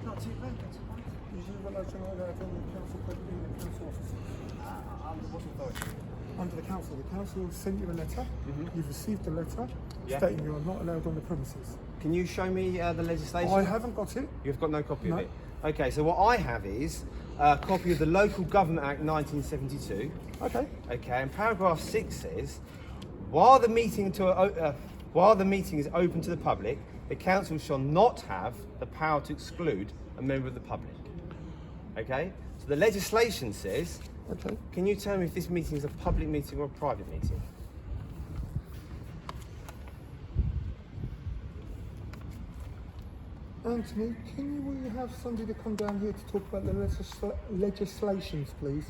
Not too bad, that's fine. Is you allowed to know that on the council in the council office? Under what authority? Under the council. The council sent you a letter. You've received a letter Yeah. stating you are not allowed on the premises. Can you show me the legislation? I haven't got it. You've got no copy No. of it? Okay, so what I have is a copy of the Local Government Act 1972. Okay. Okay, and paragraph 6 says, while the meeting is open to the public, the council shall not have the power to exclude a member of the public. Okay? So the legislation says, Okay. can you tell me if this meeting is a public meeting or a private meeting? Anthony, can we have somebody to come down here to talk about the legislations, please?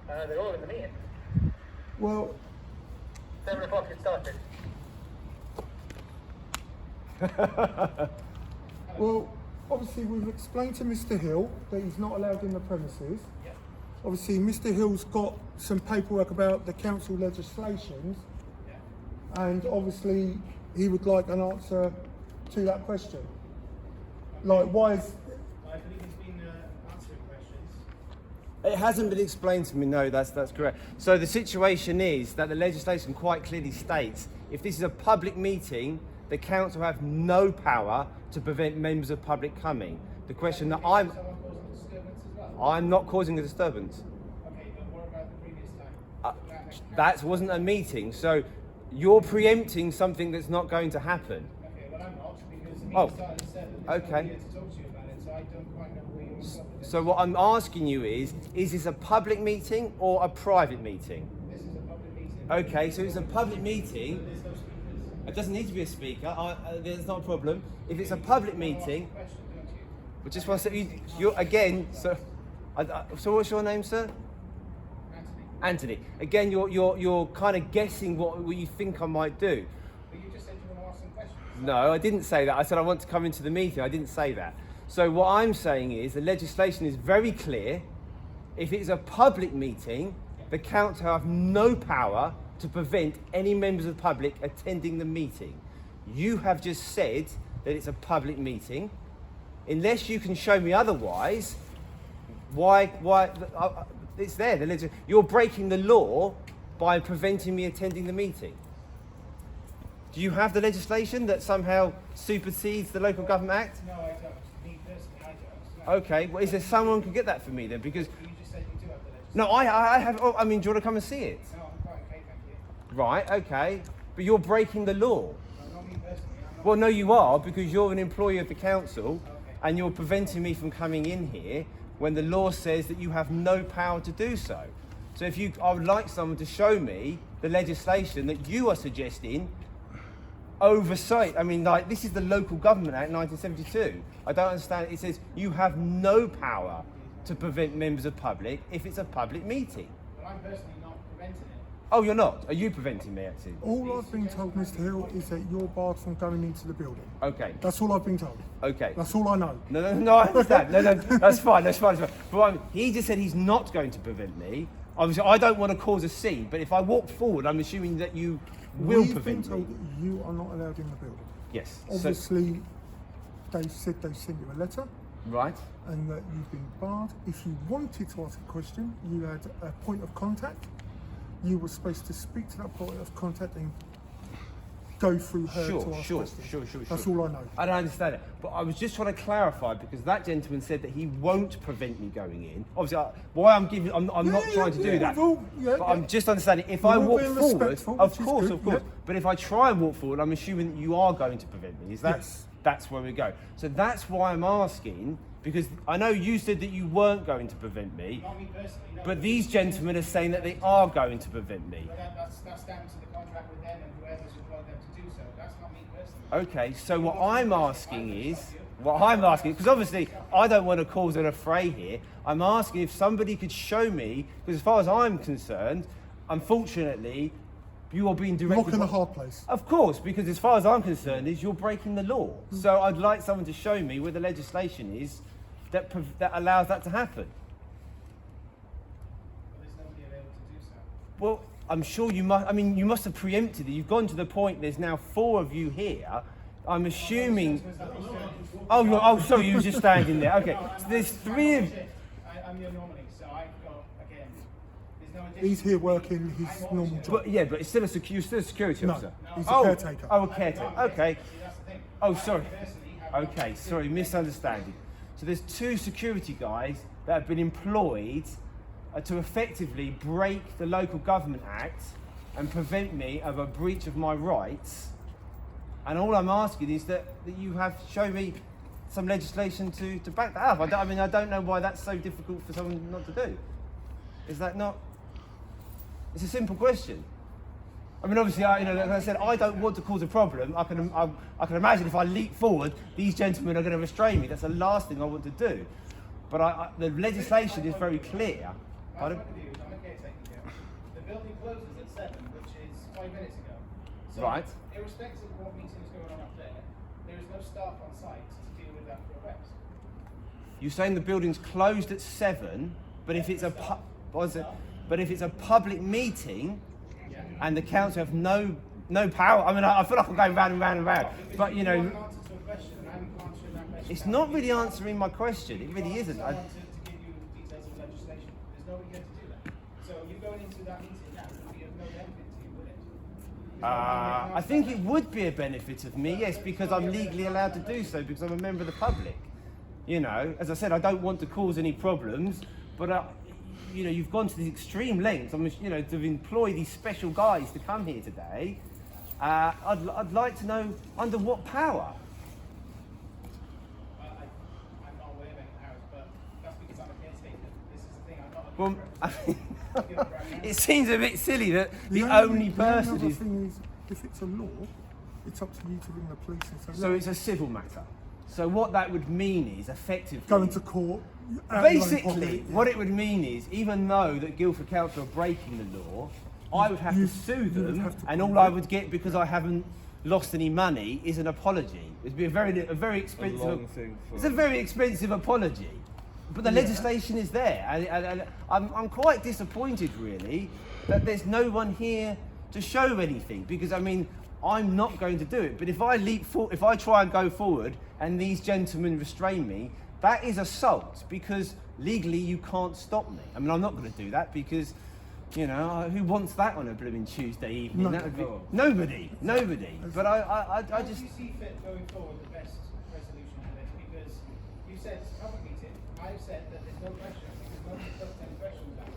They're all in the meeting. Well, 7 o'clock it started. well, obviously we've explained to Mr. Hill that he's not allowed in the premises. Yeah. Obviously, Mr. Hill's got some paperwork about the council legislations, and obviously he would like an answer to that question. Like, why is... I believe he's been answering questions. It hasn't been explained to me, no, that's correct. So the situation is that the legislation quite clearly states, if this is a public meeting, the council have no power to prevent members of public coming. The question that Someone causing a disturbance as well? I'm not causing a disturbance. Okay, but what about the previous time? That wasn't a meeting, so you're preempting something that's not going to happen. Okay, well I'm not, because the meeting Oh, started at 7. okay. I'm here to talk to you about it, so I don't quite know where you're going with this. So what I'm asking you is this a public meeting or a private meeting? This is a public meeting. Okay, so it's a public meeting. There's no speakers. It doesn't need to be a speaker. There's not a problem. If it's a public meeting, Question, don't you? but just one second. You're again. So, so what's your name, sir? Anthony. Anthony. Again, you're kind of guessing what you think I might do. But you just said you want to ask some questions. No, I didn't say that. I said I want to come into the meeting. I didn't say that. So what I'm saying is the legislation is very clear. If it's a public meeting, the council have no power to prevent any members of the public attending the meeting. You have just said that it's a public meeting. Unless you can show me otherwise, why it's there. You're breaking the law by preventing me attending the meeting. Do you have the legislation that somehow supersedes the Local Government Act? No, I don't. Me personally, I don't. No. Okay, well, is there someone who can get that for me then? Because You just said you do have the legislation. no, I have. Oh, I mean, do you want to come and see it? No, I'm quite okay, thank you. Right. Okay, but you're breaking the law. No, not me personally. I'm not. Well, no, you are, because you're an employee of the council, and you're preventing me from coming in here when the law says that you have no power to do so. So I would like someone to show me the legislation that you are suggesting oversight. I mean, like, this is the Local Government Act 1972. I don't understand. It says you have no power to prevent members of public if it's a public meeting. But I'm personally not preventing it. Oh, you're not? Are you preventing me, actually? All I've been told, Mr. Hill, is that you're barred from going into the building. Okay. That's all I've been told. Okay. That's all I know. No, I understand. No, that's fine. But he just said he's not going to prevent me. Obviously, I don't want to cause a scene, but if I walk forward, I'm assuming that you will We've been prevent me. told that you are not allowed in the building. Yes. Obviously, they said they sent you a letter Right. and that you've been barred. If you wanted to ask a question, you had a point of contact. You were supposed to speak to that point of contact and go through her to ask questions. Sure. That's all I know. I don't understand it, but I was just trying to clarify because that gentleman said that he won't prevent me going in. Obviously, I'm not trying to do that. Well, But I'm just understanding if I You're walk being forward, respectful, of which is course. good, yeah. But if I try and walk forward, I'm assuming that you are going to prevent me. Is that? Yes. That's where we go. So that's why I'm asking, because I know you said that you weren't going to prevent me, Not me personally, no. but these gentlemen are saying that they are going to prevent me. But that's down to the contract with them and whoever's employed them to do so. That's not me personally. Okay, so what I'm asking is, because obviously I don't want to cause an affray here, I'm asking if somebody could show me, because as far as I'm concerned, unfortunately, you are being directed... Rock in a hard place. Of course, because as far as I'm concerned, is you're breaking the law. So I'd like someone to show me where the legislation is that allows that to happen. But there's nobody available to do so. Well, I'm sure you must. I mean, you must have preempted it. You've gone to the point. There's now 4 of you here. I'm assuming. Oh, sorry. You were just standing there. Okay. So there's 3 of. I'm the anomaly, so I've got, again, there's no additional. He's here working his normal job. But yeah, but it's still you're still a security No, officer. he's a caretaker. Oh, a caretaker. Okay. See, that's the thing. Oh, sorry. I personally have not Okay, sorry, misunderstanding. So there's 2 security guys that have been employed to effectively break the Local Government Act and prevent me of a breach of my rights. And all I'm asking is that you have shown me some legislation to back that up. I don't know why that's so difficult for someone not to do. Is that not? It's a simple question. I mean, obviously, like I said, I don't want to cause a problem. I can imagine if I leap forward, these gentlemen are going to restrain me. That's the last thing I want to do. But the legislation is very clear. My point of view is I'm a caretaker here. The building closes at 7, which is 5 minutes ago. So, Right. irrespective of what meeting is going on up there is no staff on site to deal with that request. You're saying the building's closed at 7, but if it's a but if it's a public meeting, and the council have no power. I mean, I feel like I'm going round and round and round. But you know, An answer to a question, and I'm answering that question. it's not really answering my question. It really isn't. I want to give you details of legislation. There's nobody here to do that. So you going into that meeting now would be of no benefit to you, would it? I think it would be a benefit of me, yes, because I'm legally allowed to do so because I'm a member of the public. You know, as I said, I don't want to cause any problems, but you know, you've gone to these extreme lengths. You know, to employ these special guys to come here today. I'd like to know under what power. I'm not aware of any powers, but that's because I'm a caretaker. This is the thing. I'm not a Well, it seems a bit silly that the other only person is. thing is, if it's a law, it's up to you to ring the police and say, So it's a civil matter. So what that would mean is effectively going to court. at your own basically property. what it would mean is even though that Guildford Council are breaking the law, I would have to sue you would them, have to and prove all I it. would get because I haven't lost any money is an apology. It'd be a very expensive. long thing for- It's a very expensive apology, but the legislation is there, and I'm quite disappointed really that there's no one here to show anything because I mean I'm not going to do it. But if I try and go forward and these gentlemen restrain me, that is assault because legally you can't stop me. I mean I'm not going to do that because. You know, who wants that on a blooming Tuesday evening? No. That would be, nobody. But I How just. do you see fit going forward the best resolution to this? Because you said it's a public meeting. I've said that there's no questions because nobody's put any questions out.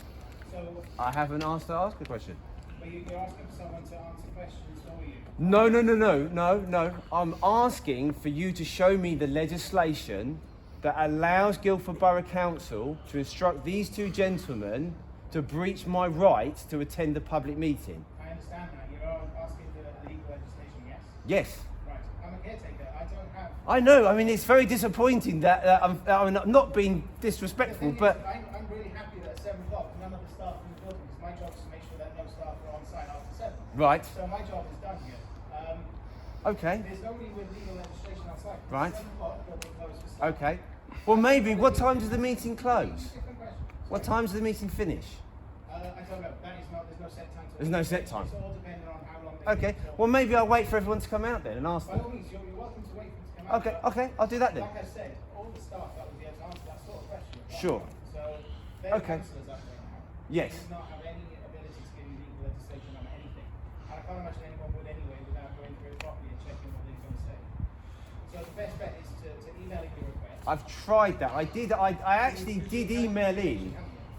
So, I haven't asked to ask a question. but you're asking for someone to answer questions for you. No. I'm asking for you to show me the legislation that allows Guildford Borough Council to instruct these 2 gentlemen to breach my right to attend a public meeting. I understand that. You're asking for legal legislation, yes? Yes. Right. I'm a caretaker. I don't have. I know. I mean, it's very disappointing that I'm not being disrespectful, The thing but is, I'm really happy that at 7 o'clock none of the staff in the building, because my job is to make sure that no staff are on site after 7. right. So my job is done here. Okay. There's nobody with legal legislation on site. Right. 7 o'clock, building closed for staff. Okay. Well, maybe. What time does the meeting close? Different question. What time does the meeting finish? I don't know. That is not. There's no set time. There's no set time. It's all dependent on how long. They Okay. need to- Well, maybe I'll wait for everyone to come out then and ask By them. all means, you're welcome to wait for them to come out. Okay. but Okay. I'll do that then. Like I said, all the staff that was here to answer that sort of question. are Sure. gone. So they're Okay. councillors up there now. Yes. They do not have any ability to give you legal legislation on anything. And I can't imagine anyone would anyway without going through it properly and checking what they're going to say. So the best bet is to email in your request. I've tried that. I actually did email in.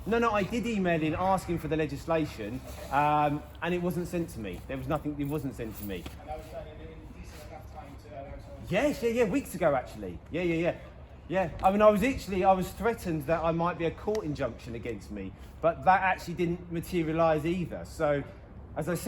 No, I did email in asking for the legislation, and it wasn't sent to me. There was nothing. It wasn't sent to me. And that was done in decent enough time to allow someone. Yes, yeah, weeks ago actually. Yeah. I mean, I was threatened that I might be a court injunction against me, but that actually didn't materialise either. So, as I said.